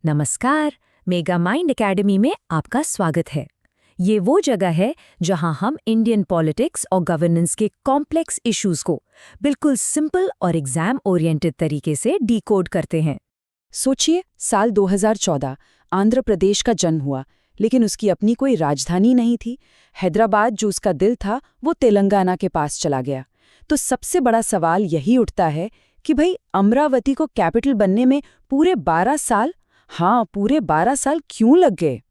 नमस्कार, mega mind academy में आपका स्वागत है। ये वो जगह है जहां हम इंडियन पॉलिटिक्स और गवर्नेंस के कॉम्प्लेक्स इश्यूज को बिल्कुल सिंपल और एग्जाम ओरिएंटेड तरीके से डिकोड करते हैं। सोचिए, साल 2014 आंध्र प्रदेश का जन्म हुआ, लेकिन उसकी अपनी कोई राजधानी नहीं थी। हैदराबाद जो उसका दिल था वो तेलंगाना के पास चला गया। तो सबसे बड़ा सवाल यही उठता है कि भाई अमरावती को कैपिटल बनने में पूरे 12 साल, हाँ पूरे 12 साल क्यों लग गए?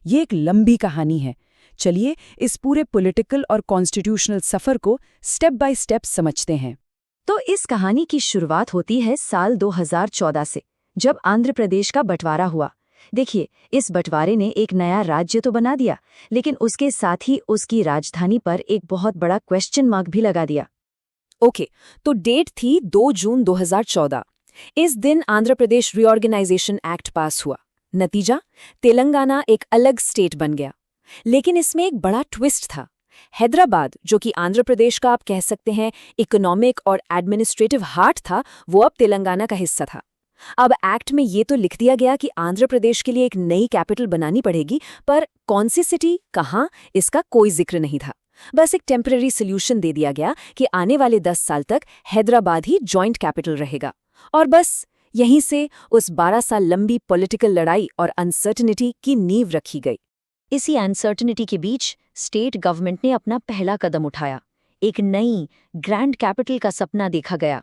ये एक लंबी कहानी है। चलिए इस पूरे पॉलिटिकल और कॉन्स्टिट्यूशनल सफर को स्टेप बाय स्टेप समझते हैं। तो इस कहानी की शुरुआत होती है साल 2014 से, जब आंध्र प्रदेश का बंटवारा हुआ। देखिए, इस बंटवारे ने एक नया राज्य तो बना दिया, लेकिन उसके साथ ही उसकी राजधानी पर एक बहुत बड़ा क्वेश्चन मार्क भी लगा दिया। ओके, तो डेट थी 2 जून 2014। इस दिन आंध्र प्रदेश रीऑर्गेनाइजेशन एक्ट पास हुआ। नतीजा, तेलंगाना एक अलग स्टेट बन गया। लेकिन इसमें एक बड़ा ट्विस्ट था। हैदराबाद, जो कि आंध्र प्रदेश का आप कह सकते हैं इकोनॉमिक और एडमिनिस्ट्रेटिव हार्ट था, वो अब तेलंगाना का हिस्सा था। अब एक्ट में ये तो लिख दिया गया कि आंध्र प्रदेश के लिए एक नई कैपिटल बनानी पड़ेगी, पर कौन सी सिटी, कहाँ, इसका कोई जिक्र नहीं था। बस एक टेम्पररी सोल्यूशन दे दिया गया कि आने वाले 10 साल तक हैदराबाद ही जॉइंट कैपिटल रहेगा। और बस यहीं से उस 12 साल लंबी पॉलिटिकल लड़ाई और अनसर्टेनिटी की नींव रखी गई। इसी अनसर्टेनिटी के बीच स्टेट गवर्नमेंट ने अपना पहला कदम उठाया। एक नई ग्रैंड कैपिटल का सपना देखा गया।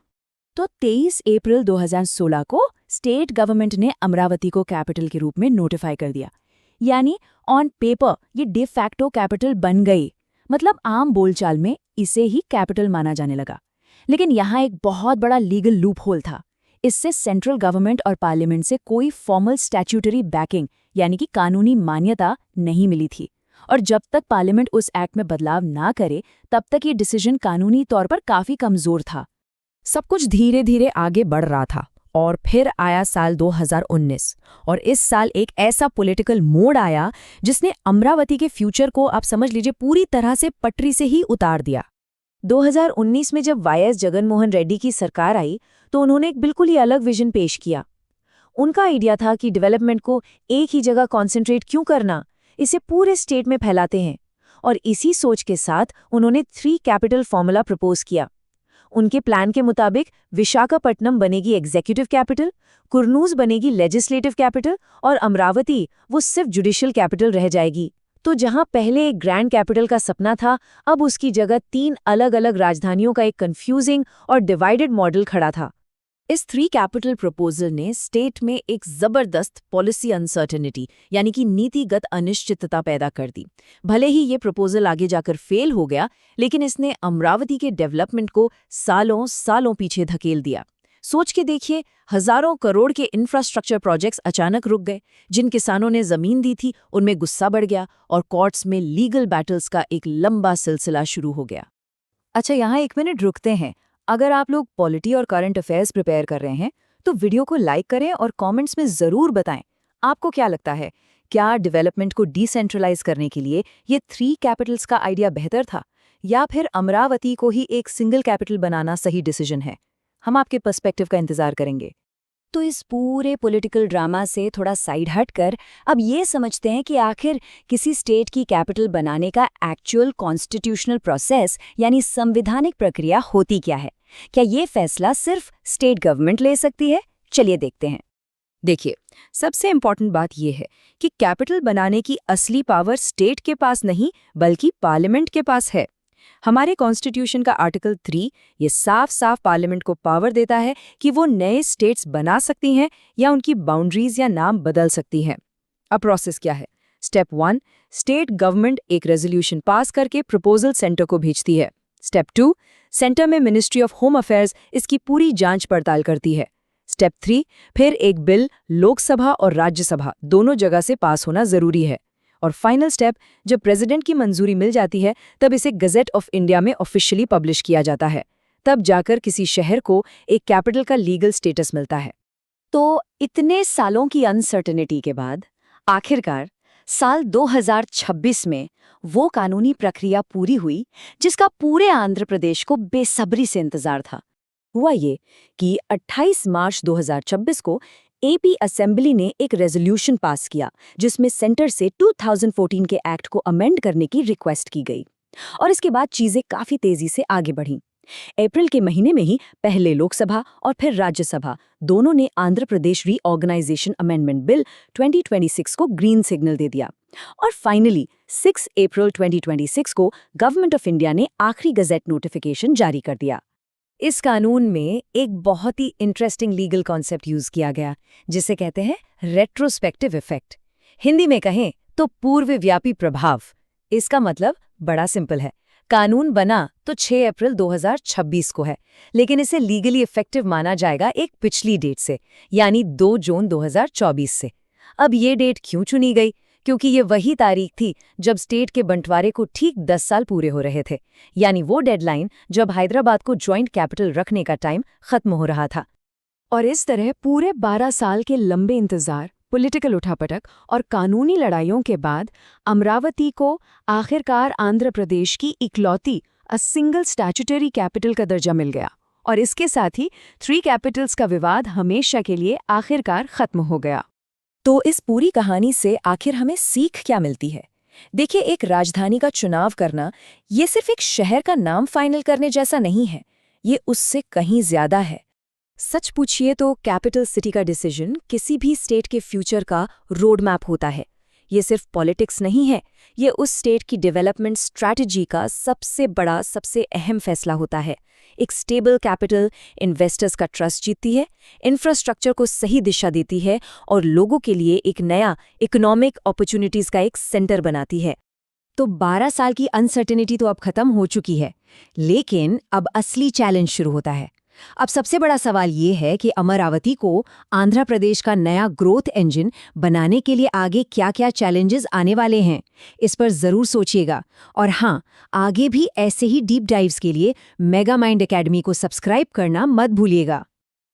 तो 23 अप्रैल 2016 को स्टेट गवर्नमेंट ने अमरावती को कैपिटल के रूप में नोटिफाई कर दिया। यानी ऑन पेपर ये डे फैक्टो कैपिटल बन गई। मतलब आम बोलचाल में इसे ही कैपिटल माना जाने लगा। लेकिन यहाँ एक बहुत बड़ा लीगल लूप होल था। इससे सेंट्रल गवर्नमेंट और पार्लियामेंट से कोई फॉर्मल स्टैट्यूटरी बैकिंग यानी कि कानूनी मान्यता नहीं मिली थी। और जब तक पार्लियामेंट उस एक्ट में बदलाव ना करे, तब तक ये डिसीजन कानूनी तौर पर काफी कमजोर था। सब कुछ धीरे धीरे आगे बढ़ रहा था और फिर आया साल 2019 और इस साल एक ऐसा पॉलिटिकल मोड़ आया जिसने अमरावती के फ्यूचर को आप समझ लीजिए पूरी तरह से पटरी से ही उतार दिया। 2019 में जब वाईएस जगनमोहन रेड्डी की सरकार आई, तो उन्होंने एक बिल्कुल ही अलग विजन पेश किया। उनका आइडिया था कि डेवलपमेंट को एक ही जगह कॉन्सेंट्रेट क्यों करना, इसे पूरे स्टेट में फैलाते हैं। और इसी सोच के साथ उन्होंने 3 कैपिटल फॉर्मूला प्रपोज किया। उनके प्लान के मुताबिक विशाखापट्टनम बनेगी एग्जीक्यूटिव कैपिटल, कुर्नूल बनेगी लेजिस्लेटिव कैपिटल और अमरावती वो सिर्फ जुडिशियल कैपिटल रह जाएगी। तो जहां पहले एक ग्रैंड कैपिटल का सपना था, अब उसकी जगह 3 अलग अलग राजधानियों का एक कंफ्यूजिंग और डिवाइडेड मॉडल खड़ा था। इस 3 कैपिटल प्रपोजल ने स्टेट में एक जबरदस्त पॉलिसी अनसर्टेनिटी यानी कि नीतिगत अनिश्चितता पैदा कर दी। भले ही ये प्रपोजल आगे जाकर फेल हो गया, लेकिन इसने अमरावती के डेवलपमेंट को सालों सालों पीछे धकेल दिया। सोच के देखिए, हजारों करोड़ के इंफ्रास्ट्रक्चर प्रोजेक्ट्स अचानक रुक गए। जिन किसानों ने जमीन दी थी उनमें गुस्सा बढ़ गया और कोर्ट्स में लीगल बैटल्स का एक लंबा सिलसिला शुरू हो गया। अच्छा, यहाँ एक मिनट रुकते हैं। अगर आप लोग पॉलिटी और करंट अफेयर्स प्रिपेयर कर रहे हैं, तो वीडियो को लाइक करें और कमेंट्स में ज़रूर बताएं आपको क्या लगता है। क्या डेवलपमेंट को डिसेंट्रलाइज करने के लिए ये 3 कैपिटल्स का आइडिया बेहतर था, या फिर अमरावती को ही एक सिंगल कैपिटल बनाना सही डिसीजन है? हम आपके पर्सपेक्टिव का इंतजार करेंगे। तो इस पूरे पॉलिटिकल ड्रामा से थोड़ा साइड हटकर अब ये समझते हैं कि आखिर किसी स्टेट की कैपिटल बनाने का एक्चुअल कॉन्स्टिट्यूशनल प्रोसेस यानी संवैधानिक प्रक्रिया होती क्या है। क्या ये फैसला सिर्फ स्टेट गवर्नमेंट ले सकती है? चलिए देखते हैं। देखिए, सबसे इम्पॉर्टेंट बात यह है कि कैपिटल बनाने की असली पावर स्टेट के पास नहीं बल्कि पार्लियामेंट के पास है। हमारे कॉन्स्टिट्यूशन का आर्टिकल 3 ये साफ साफ पार्लियामेंट को पावर देता है कि वो नए स्टेट्स बना सकती हैं या उनकी बाउंड्रीज या नाम बदल सकती हैं। अब प्रोसेस क्या है? स्टेप 1, स्टेट गवर्नमेंट एक रेजोल्यूशन पास करके प्रपोजल सेंटर को भेजती है। स्टेप 2, सेंटर में मिनिस्ट्री ऑफ होम अफेयर्स इसकी पूरी जांच पड़ताल करती है। स्टेप 3, फिर एक बिल लोकसभा और राज्यसभा दोनों जगह से पास होना जरूरी है। और फाइनल स्टेप, जब प्रेसिडेंट की मंजूरी मिल जाती है, तब इसे गजेट ऑफ इंडिया में ऑफिशियली पब्लिश किया जाता है। तब जाकर किसी शहर को एक कैपिटल का लीगल स्टेटस मिलता है। तो इतने सालों की अनसर्टेनिटी के बाद आखिरकार साल 2026 में वो कानूनी प्रक्रिया पूरी हुई जिसका पूरे आंध्र प्रदेश को बेसब्री से इंतजार था। हुआ ये कि 28 मार्च 2026 को एपी असेंबली ने एक रेजोल्यूशन पास किया जिसमें सेंटर से 2014 के एक्ट को अमेंड करने की रिक्वेस्ट की गई और इसके बाद चीजें काफी तेजी से आगे बढ़ीं। अप्रैल के महीने में ही पहले लोकसभा और फिर राज्यसभा दोनों ने Andhra Pradesh reorganisation amendment bill 2026 को ग्रीन सिग्नल दे दिया और फाइनली 6 अप्रैल 2026 को गवर्नमेंट ऑफ इंडिया ने आखिरी गजेट नोटिफिकेशन जारी कर दिया। इस कानून में एक बहुत ही इंटरेस्टिंग लीगल कॉन्सेप्ट यूज किया गया जिसे कहते हैं रेट्रोस्पेक्टिव इफेक्ट। हिंदी में कहें तो पूर्वव्यापी प्रभाव। इसका मतलब बड़ा सिंपल है, कानून बना तो 6 अप्रैल 2026 को है, लेकिन इसे लीगली इफेक्टिव माना जाएगा एक पिछली डेट से, यानी 2 जून 2024 से। अब ये डेट क्यों चुनी गई? क्योंकि ये वही तारीख थी जब स्टेट के बंटवारे को ठीक 10 साल पूरे हो रहे थे, यानी वो डेडलाइन जब हैदराबाद को जॉइंट कैपिटल रखने का टाइम खत्म हो रहा था। और इस तरह पूरे 12 साल के लंबे इंतजार, पॉलिटिकल उठापटक और कानूनी लड़ाइयों के बाद अमरावती को आखिरकार आंध्र प्रदेश की इकलौती सिंगल स्टैट्यूटरी कैपिटल का दर्जा मिल गया और इसके साथ ही 3 कैपिटल्स का विवाद हमेशा के लिए आखिरकार खत्म हो गया। तो इस पूरी कहानी से आखिर हमें सीख क्या मिलती है? देखिए, एक राजधानी का चुनाव करना ये सिर्फ एक शहर का नाम फाइनल करने जैसा नहीं है, ये उससे कहीं ज्यादा है। सच पूछिए तो कैपिटल सिटी का डिसीजन किसी भी स्टेट के फ्यूचर का रोड मैप होता है। ये सिर्फ पॉलिटिक्स नहीं है, ये उस स्टेट की डेवलपमेंट स्ट्रैटेजी का सबसे बड़ा, सबसे अहम फैसला होता है। एक स्टेबल कैपिटल इन्वेस्टर्स का ट्रस्ट जीतती है, इंफ्रास्ट्रक्चर को सही दिशा देती है और लोगों के लिए एक नया इकोनॉमिक अपॉर्चुनिटीज का एक सेंटर बनाती है। तो 12 साल की अनसर्टेनिटी तो अब खत्म हो चुकी है, लेकिन अब असली चैलेंज शुरू होता है। अब सबसे बड़ा सवाल ये है कि अमरावती को आंध्र प्रदेश का नया ग्रोथ इंजन बनाने के लिए आगे क्या-क्या चैलेंजेस आने वाले हैं। इस पर जरूर सोचिएगा और हाँ, आगे भी ऐसे ही डीप डाइव्स के लिए मेगा माइंड एकेडमी को सब्सक्राइब करना मत भूलिएगा।